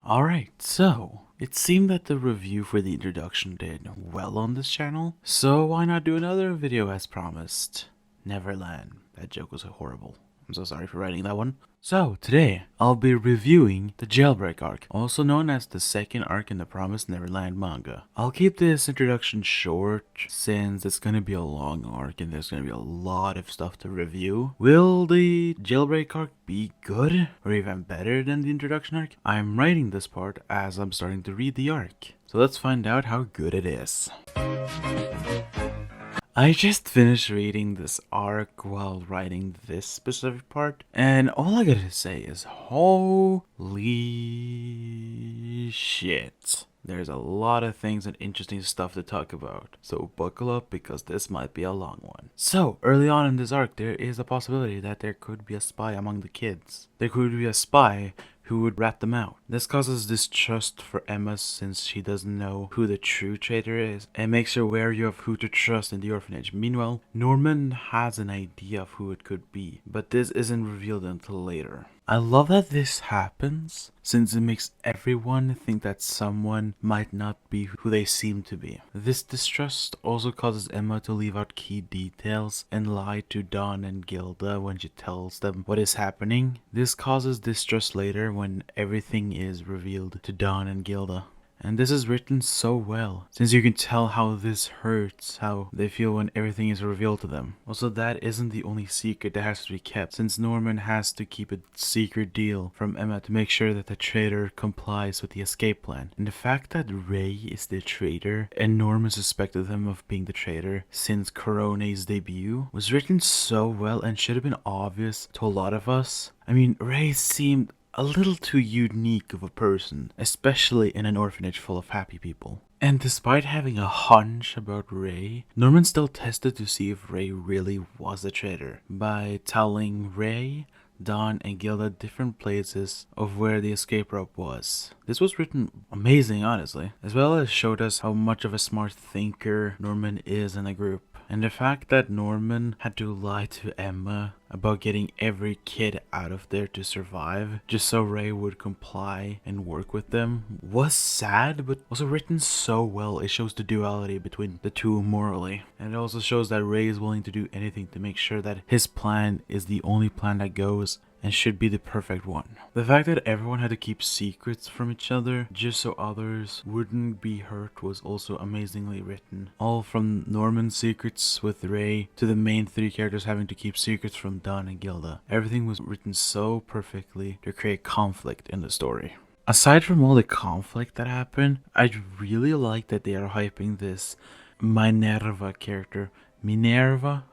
Alright, so it seemed that the review for the introduction did well on this channel, so why not do another video as promised? Neverland. That joke was horrible. I'm so sorry for writing that one. So, today, I'll be reviewing the Jailbreak arc, also known as the second arc in the Promised Neverland manga. I'll keep this introduction short, since it's gonna be a long arc and there's gonna be a lot of stuff to review. Will the Jailbreak arc be good, or even better than the introduction arc? I'm writing this part as I'm starting to read the arc, so let's find out how good it is. I just finished reading this arc while writing this specific part, and all I gotta say is holy shit. There's a lot of things and interesting stuff to talk about, so buckle up because this might be a long one. So, early on in this arc, there is a possibility that there could be a spy among the kids. There could be a spy who would rat them out. This causes distrust for Emma since she doesn't know who the true traitor is, and makes her wary of who to trust in the orphanage. Meanwhile, Norman has an idea of who it could be, but this isn't revealed until later. I love that this happens, since it makes everyone think that someone might not be who they seem to be. This distrust also causes Emma to leave out key details and lie to Dawn and Gilda when she tells them what is happening. This causes distrust later when everything is revealed to Dawn and Gilda. And this is written so well, since you can tell how this hurts, how they feel when everything is revealed to them. Also, that isn't the only secret that has to be kept, since Norman has to keep a secret deal from Emma to make sure that the traitor complies with the escape plan. And the fact that Ray is the traitor, and Norman suspected him of being the traitor since Corone's debut, was written so well and should have been obvious to a lot of us. I mean, Ray seemed a little too unique of a person, especially in an orphanage full of happy people. And despite having a hunch about Ray, Norman still tested to see if Ray really was a traitor by telling Ray, Dawn, and Gilda different places of where the escape rope was. This was written amazing, honestly, as well as showed us how much of a smart thinker Norman is in the group. And the fact that Norman had to lie to Emma about getting every kid out of there to survive just so Ray would comply and work with them was sad, but also written so well. It shows the duality between the two morally, and it also shows that Ray is willing to do anything to make sure that his plan is the only plan that goes and should be the perfect one. The fact that everyone had to keep secrets from each other just so others wouldn't be hurt was also amazingly written. All from Norman's secrets with Ray to the main three characters having to keep secrets from Dawn and Gilda. Everything was written so perfectly to create conflict in the story. Aside from all the conflict that happened, I really like that they are hyping this Minerva character. Minerva?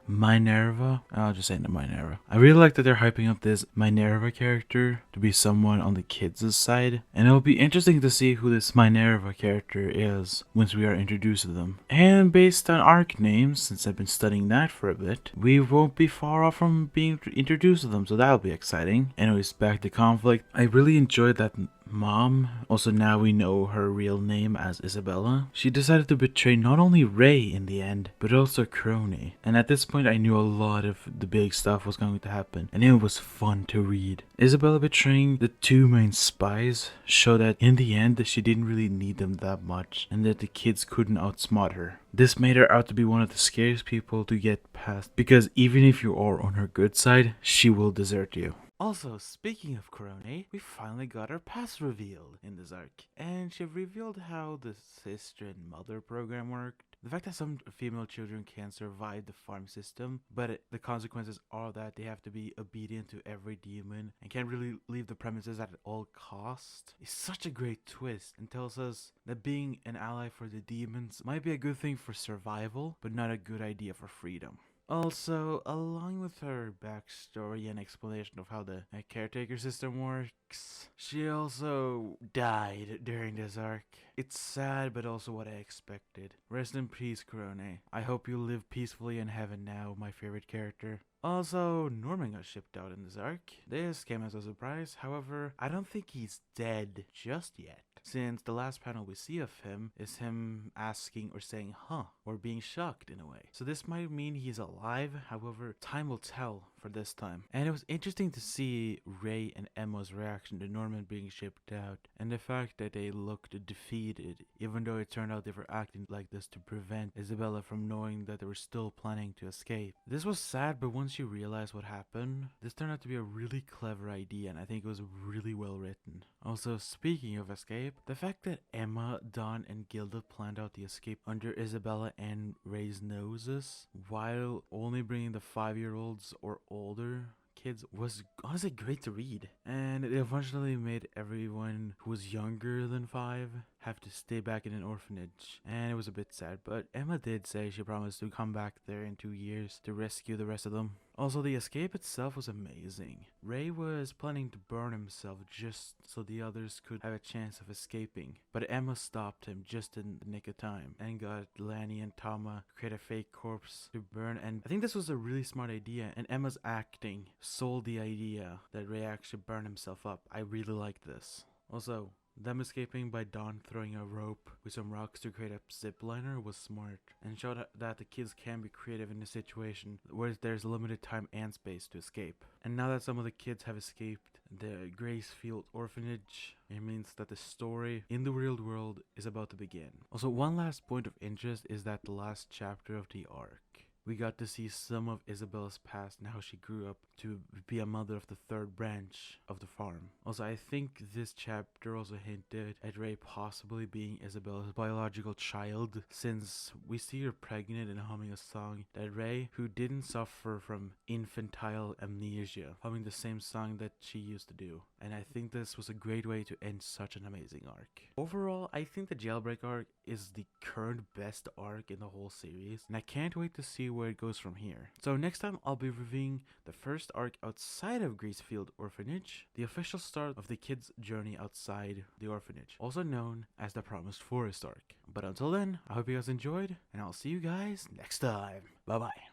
I'll just say Minerva. I really like that they're hyping up this Minerva character to be someone on the kids' side, and it'll be interesting to see who this Minerva character is once we are introduced to them. And based on arc names, since I've been studying that for a bit, we won't be far off from being introduced to them, so that'll be exciting. Anyways, back to conflict. I really enjoyed that Mom, also now we know her real name as Isabella, she decided to betray not only Ray in the end, but also Crone. And at this point I knew a lot of the big stuff was going to happen, and it was fun to read. Isabella betraying the two main spies showed that in the end she didn't really need them that much, and that the kids couldn't outsmart her. This made her out to be one of the scariest people to get past, because even if you are on her good side, she will desert you. Also, speaking of Corone, we finally got her past revealed in this arc, and she revealed how the sister and mother program worked. The fact that some female children can survive the farm system, but the consequences are that they have to be obedient to every demon and can't really leave the premises at all costs, is such a great twist, and tells us that being an ally for the demons might be a good thing for survival, but not a good idea for freedom. Also, along with her backstory and explanation of how the caretaker system works, she also died during this arc. It's sad, but also what I expected. Rest in peace, Corone. I hope you live peacefully in heaven now, my favorite character. Also, Norman got shipped out in this arc. This came as a surprise, however, I don't think he's dead just yet, since the last panel we see of him is him asking or saying, huh, or being shocked in a way. So this might mean he's alive, however, time will tell for this time. And it was interesting to see Ray and Emma's reaction to Norman being shipped out, and the fact that they looked defeated, even though it turned out they were acting like this to prevent Isabella from knowing that they were still planning to escape. This was sad, but once you realize what happened, this turned out to be a really clever idea, and I think it was really well written. Also, speaking of escape, the fact that Emma, Don, and Gilda planned out the escape under Isabella and Ray's noses, while only bringing the 5-year-olds or older kids, was honestly great to read. And it eventually made everyone who was younger than 5 have to stay back in an orphanage, and it was a bit sad, but Emma did say she promised to come back there in 2 years to rescue the rest of them. Also, the escape itself was amazing. Ray was planning to burn himself just so the others could have a chance of escaping, but Emma stopped him just in the nick of time and got Lanny and Tama to create a fake corpse to burn, and I think this was a really smart idea, and Emma's acting sold the idea that Ray actually burned himself up. I really liked this. Also, them escaping by Don throwing a rope with some rocks to create a zip liner was smart, and showed that the kids can be creative in a situation where there's limited time and space to escape. And now that some of the kids have escaped the Gracefield orphanage, it means that the story in the real world is about to begin. Also, one last point of interest is that the last chapter of the arc, we got to see some of Isabella's past and how she grew up to be a mother of the 3rd branch of the farm. Also, I think this chapter also hinted at Ray possibly being Isabella's biological child, since we see her pregnant and humming a song that Ray, who didn't suffer from infantile amnesia, humming the same song that she used to do. And I think this was a great way to end such an amazing arc. Overall, I think the Jailbreak arc is the current best arc in the whole series, and I can't wait to see where it goes from here. So next time I'll be reviewing the first arc outside of Gracefield Orphanage, the official start of the kids' journey outside the orphanage, also known as the Promised Forest arc. But until then, I hope you guys enjoyed, and I'll see you guys next time. Bye bye.